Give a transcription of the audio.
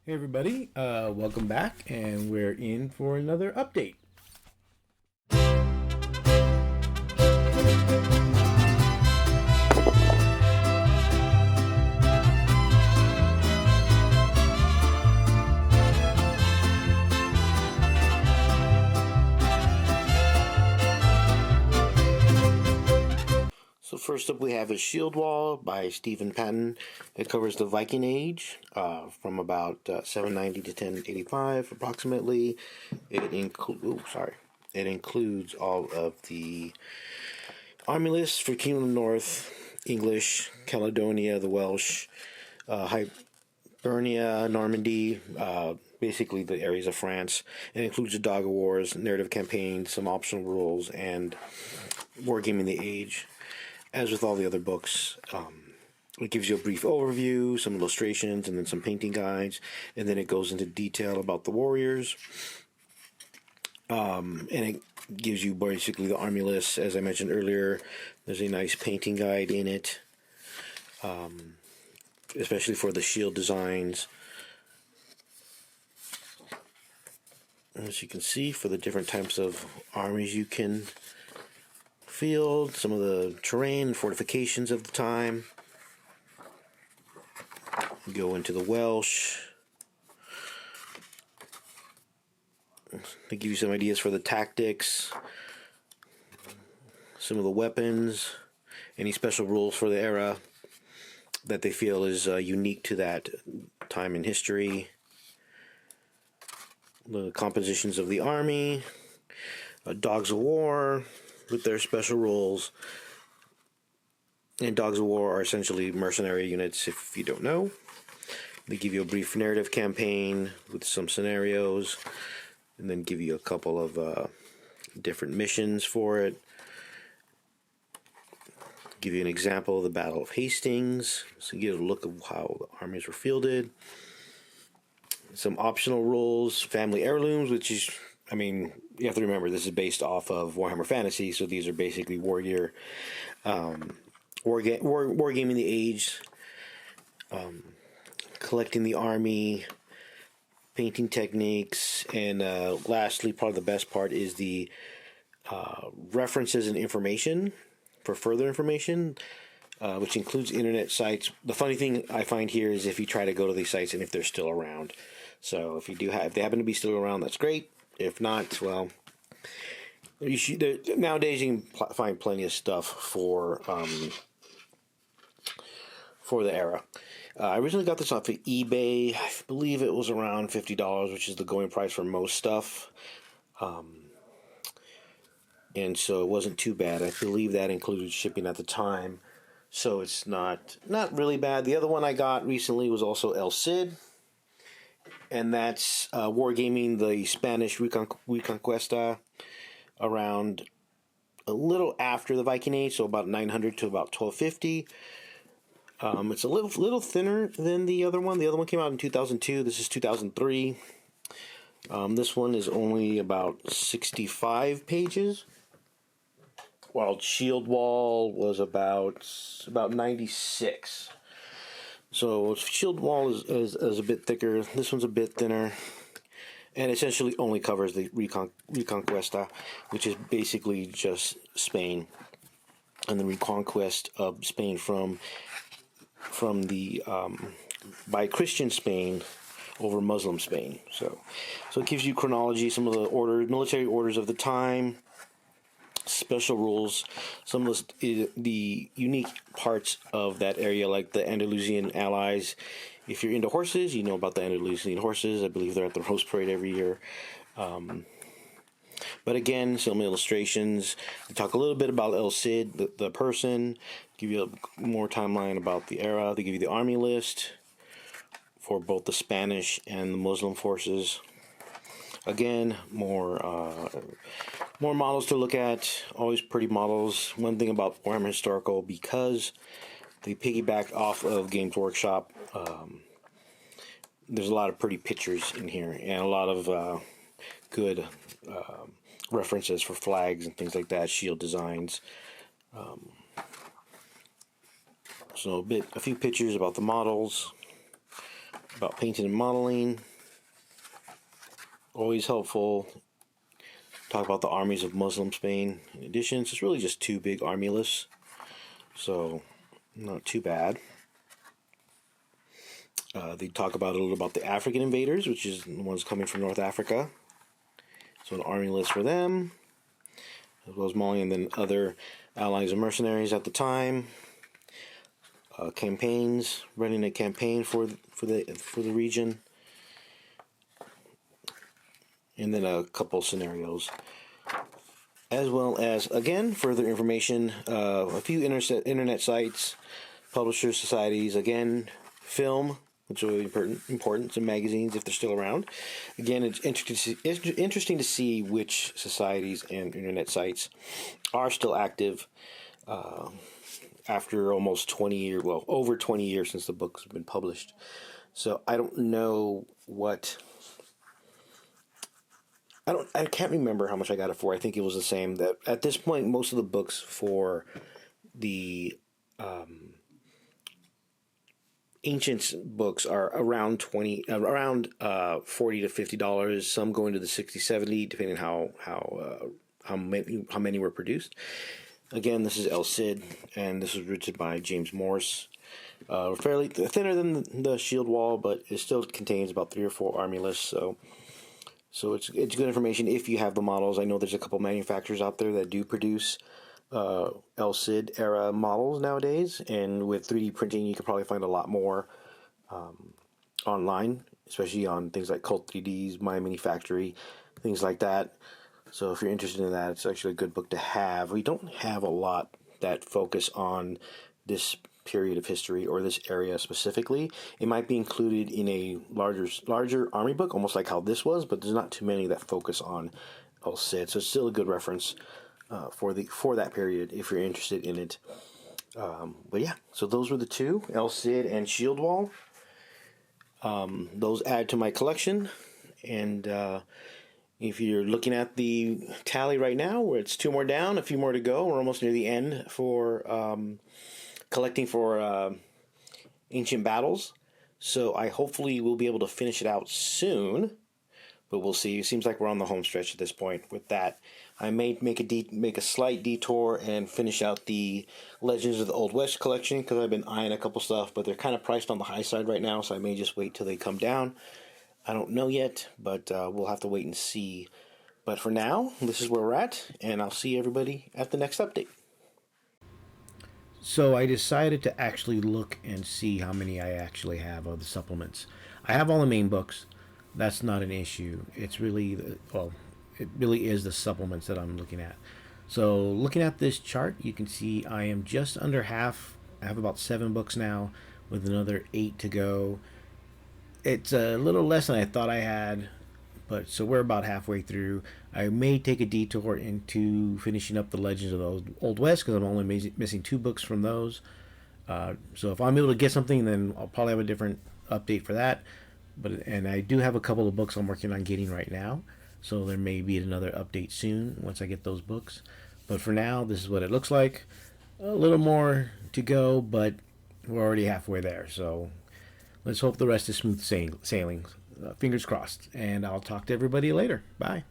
Hey everybody, welcome back, and we're in for another update. So first up we have a Shield Wall by Stephen Patton. It covers the Viking Age from about 790 to 1085 approximately. It includes all of the army lists for Kingdom of the North, English, Caledonia, the Welsh, Hibernia, Normandy, basically the areas of France. It includes the Dog of Wars, narrative campaigns, some optional rules, and Wargaming the Age. As with all the other books, it gives you a brief overview, some illustrations, and then some painting guides, and then it goes into detail about the warriors. And it gives you basically the army list. As I mentioned earlier, there's a nice painting guide in it, especially for the shield designs. As you can see, for the different types of armies you can field, some of the terrain and fortifications of the time. Go into the Welsh. They give you some ideas for the tactics, some of the weapons, any special rules for the era that they feel is unique to that time in history. The compositions of the army, Dogs of War with their special rules. And Dogs of War are essentially mercenary units, if you don't know. They give you a brief narrative campaign with some scenarios, and then give you a couple of different missions for it. Give you an example of the Battle of Hastings, so you get a look of how the armies were fielded. Some optional rules, family heirlooms, which is, I mean, you have to remember this is based off of Warhammer Fantasy, so these are basically war gear. Wargaming the Age, collecting the army, painting techniques, and lastly, probably the best part is the references and information for further information, which includes internet sites. The funny thing I find here is if you try to go to these sites and if they're still around. So if they happen to be still around, that's great. If not, well, nowadays you can find plenty of stuff for the era. I originally got this off of eBay. I believe it was around $50, which is the going price for most stuff. And so it wasn't too bad. I believe that included shipping at the time, so it's not really bad. The other one I got recently was also El Cid, and that's Wargaming the Spanish Reconquista around a little after the Viking Age, so about 900 to about 1250. It's a little thinner than the other one. The other one came out in 2002. This is 2003. This one is only about 65 pages, while Shield Wall was about 96. So Shield Wall is a bit thicker. This one's a bit thinner, and essentially only covers the Reconquista, which is basically just Spain, and the reconquest of Spain from the by Christian Spain over Muslim Spain. So it gives you chronology, some of the military orders of the time, special rules, some of the unique parts of that area, like the Andalusian allies. If you're into horses, you know about the Andalusian horses. I believe they're at the Rose Parade every year. But again, some illustrations. They talk a little bit about El Cid, the person. Give you a more timeline about the era. They give you the army list for both the Spanish and the Muslim forces. Again, more models to look at. Always pretty models. One thing about Warhammer Historical, because they piggyback off of Games Workshop, there's a lot of pretty pictures in here, and a lot of good references for flags and things like that, shield designs. So a few pictures about the models, about painting and modeling. Always helpful. Talk about the armies of Muslim Spain in addition. It's really just 2 big army lists, so not too bad. They talk about a little about the African invaders, which is the ones coming from North Africa. So an army list for them, as well as Mali, and then other allies and mercenaries at the time. Campaigns, running a campaign for the region, and then a couple scenarios, as well as, again, further information, a few internet sites, publishers, societies, again, film, which is really important, some magazines if they're still around. Again, it's interesting to see which societies and internet sites are still active after almost 20 years, well, over 20 years since the book's been published. So I don't know what... I can't remember how much I got it for. I think it was the same. That at this point, most of the books for the ancient books are around $40 to $50. Some go into the $60, $70, depending on how many were produced. Again, this is El Cid, and this was written by James Morse. Fairly thinner than the Shield Wall, but it still contains about 3 or 4 army lists. So it's good information if you have the models. I know there's a couple manufacturers out there that do produce El Cid era models nowadays, and with 3D printing you can probably find a lot more online, especially on things like Cult 3Ds, My Mini Factory, things like that. So if you're interested in that, it's actually a good book to have. We don't have a lot that focus on this period of history or this area specifically. It might be included in a larger army book, almost like how this was, but there's not too many that focus on El Cid. So it's still a good reference for that period if you're interested in it. But yeah, so those were the 2, El Cid and Shield Wall. Those add to my collection, and if you're looking at the tally right now, where it's 2 more down, a few more to go, we're almost near the end for collecting for Ancient Battles. So I hopefully will be able to finish it out soon, but we'll see. It seems like we're on the home stretch at this point with that. I may make a slight detour and finish out the Legends of the Old West collection, because I've been eyeing a couple stuff, but they're kind of priced on the high side right now, so I may just wait till they come down. I don't know yet, but we'll have to wait and see. But for now, this is where we're at, and I'll see everybody at the next update. So I decided to actually look and see how many I actually have of the supplements. I have all the main books. That's not an issue. It's really, it really is the supplements that I'm looking at. So looking at this chart, you can see I am just under half. I have about 7 books now, with another 8 to go. It's a little less than I thought I had, but so we're about halfway through. I may take a detour into finishing up the Legends of the Old West, because I'm only missing 2 books from those. So if I'm able to get something, then I'll probably have a different update for that. And I do have a couple of books I'm working on getting right now, so there may be another update soon once I get those books. But for now, this is what it looks like. A little more to go, but we're already halfway there. So let's hope the rest is smooth sailing. Fingers crossed. And I'll talk to everybody later. Bye.